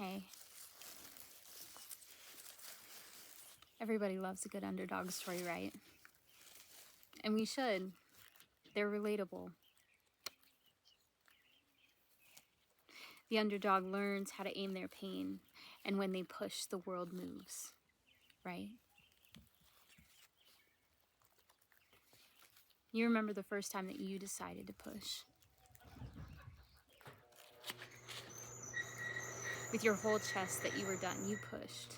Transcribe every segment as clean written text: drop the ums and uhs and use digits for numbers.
Hey. Everybody loves a good underdog story, right? And we should. They're relatable. The underdog learns how to aim their pain, and when they push, the world moves, right? You remember the first time that you decided to push. With your whole chest that you were done, you pushed.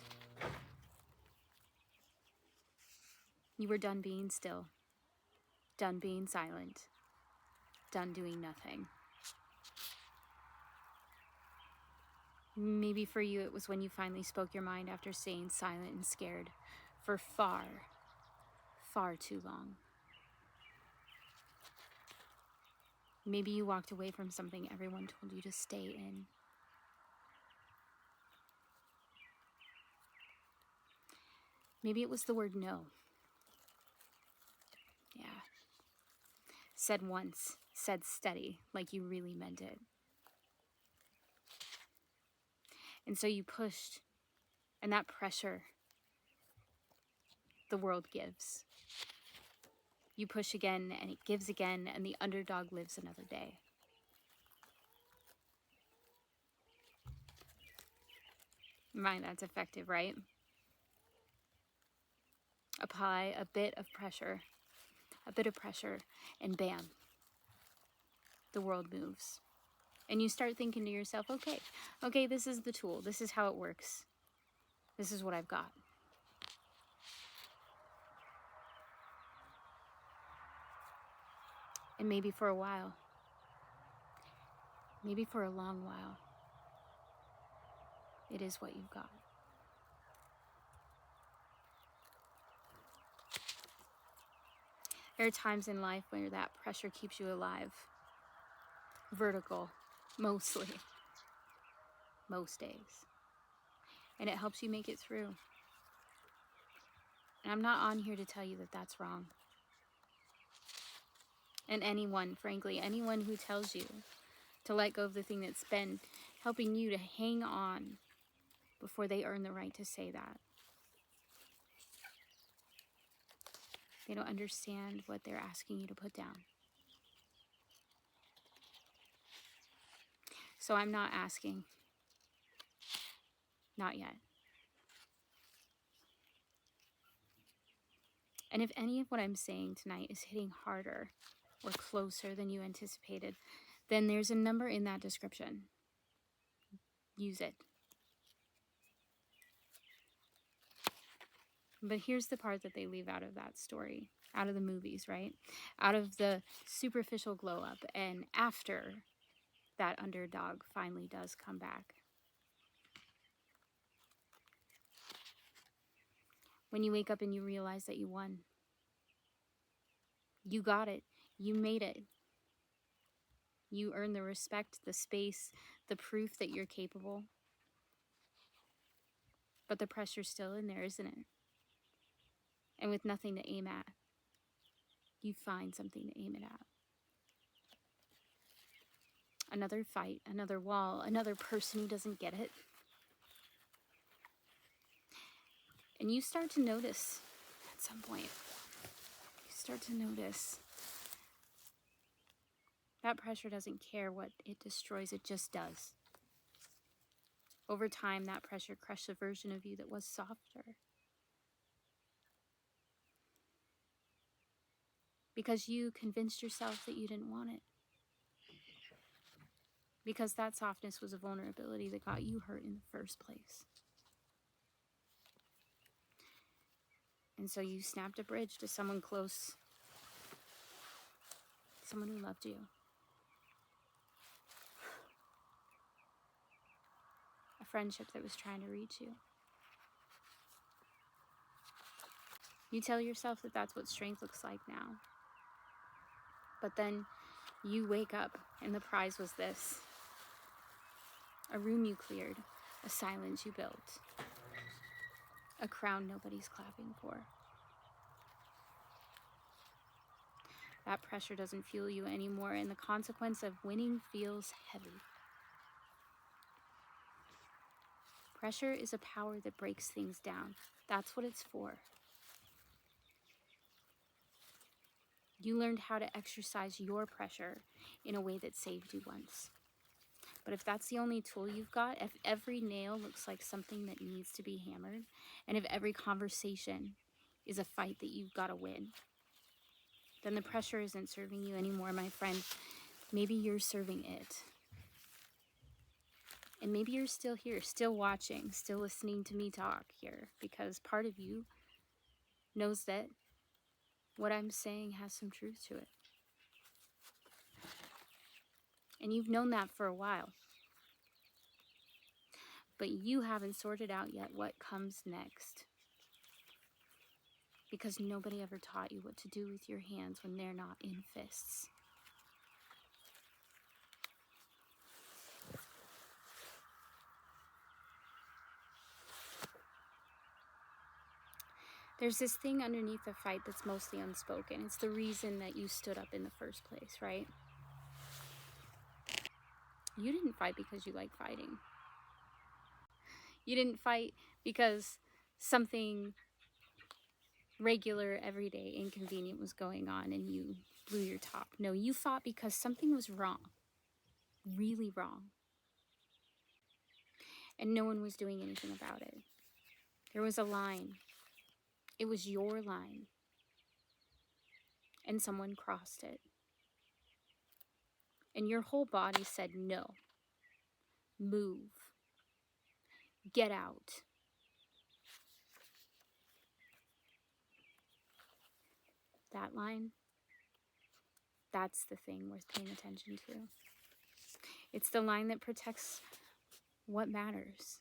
You were done being still, done being silent, done doing nothing. Maybe for you it was when you finally spoke your mind after staying silent and scared for far, far too long. Maybe you walked away from something everyone told you to stay in. Maybe it was the word no. Yeah. Said once, said steady, like you really meant it. And so you pushed, and that pressure the world gives. You push again, and it gives again, and the underdog lives another day. Mind, that's effective, right? Apply a bit of pressure, and bam, the world moves. And you start thinking to yourself, okay, this is the tool. This is how it works. This is what I've got. And maybe for a while, maybe for a long while, it is what you've got. There are times in life where that pressure keeps you alive. Vertical, mostly. Most days. And it helps you make it through. And I'm not on here to tell you that that's wrong. And anyone, frankly, anyone who tells you to let go of the thing that's been helping you to hang on before they earn the right to say that. They don't understand what they're asking you to put down. So I'm not asking. Not yet. And if any of what I'm saying tonight is hitting harder or closer than you anticipated, then there's a number in that description. Use it. But here's the part that they leave out of that story, out of the movies, right? Out of the superficial glow up, and after that underdog finally does come back. When you wake up and you realize that you won. You got it. You made it. You earned the respect, the space, the proof that you're capable. But the pressure's still in there, isn't it? And with nothing to aim at, you find something to aim it at. Another fight, another wall, another person who doesn't get it. And you start to notice at some point, that pressure doesn't care what it destroys, it just does. Over time, that pressure crushed a version of you that was softer. Because you convinced yourself that you didn't want it. Because that softness was a vulnerability that got you hurt in the first place. And so you snapped a bridge to someone close, someone who loved you. A friendship that was trying to reach you. You tell yourself that that's what strength looks like now. But then you wake up and the prize was this. A room you cleared, a silence you built, a crown nobody's clapping for. That pressure doesn't fuel you anymore, and the consequence of winning feels heavy. Pressure is a power that breaks things down. That's what it's for. You learned how to exercise your pressure in a way that saved you once. But if that's the only tool you've got, if every nail looks like something that needs to be hammered, and if every conversation is a fight that you've got to win, then the pressure isn't serving you anymore, my friend. Maybe you're serving it. And maybe you're still here, still watching, still listening to me talk here, because part of you knows that what I'm saying has some truth to it. And you've known that for a while. But you haven't sorted out yet what comes next. Because nobody ever taught you what to do with your hands when they're not in fists. There's this thing underneath the fight that's mostly unspoken. It's the reason that you stood up in the first place, right? You didn't fight because you like fighting. You didn't fight because something regular, everyday, inconvenient was going on and you blew your top. No, you fought because something was wrong. Really wrong. And no one was doing anything about it. There was a line. It was your line. And someone crossed it. And your whole body said no. Move. Get out. That line, that's the thing worth paying attention to. It's the line that protects what matters.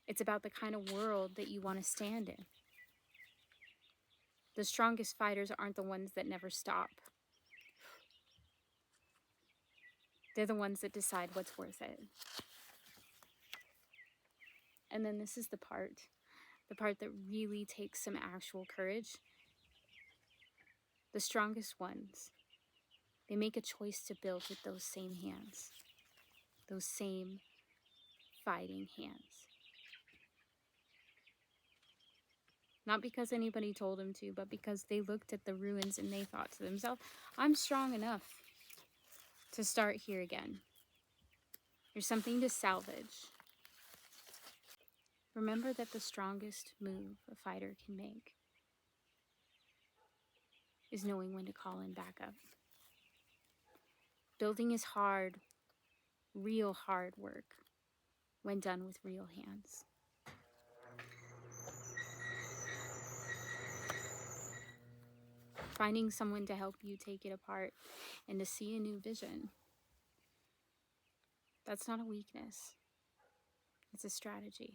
It's about the kind of world that you want to stand in. The strongest fighters aren't the ones that never stop. They're the ones that decide what's worth it. And then this is the part that really takes some actual courage. The strongest ones, they make a choice to build with those same hands, those same fighting hands. Not because anybody told them to, but because they looked at the ruins and they thought to themselves, I'm strong enough to start here again. There's something to salvage. Remember that the strongest move a fighter can make is knowing when to call in backup. Building is hard, real hard work when done with real hands. Finding someone to help you take it apart and to see a new vision, that's not a weakness. It's a strategy.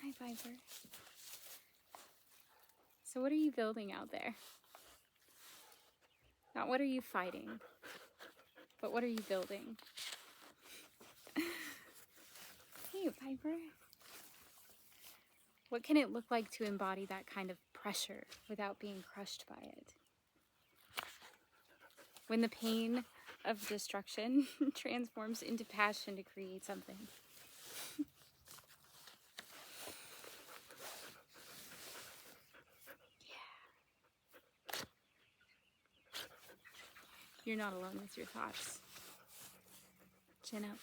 Hi, Viper. So what are you building out there? Not what are you fighting, but what are you building? Hey, Viper. What can it look like to embody that kind of pressure without being crushed by it? When the pain of destruction transforms into passion to create something. Yeah. You're not alone with your thoughts. Chin up.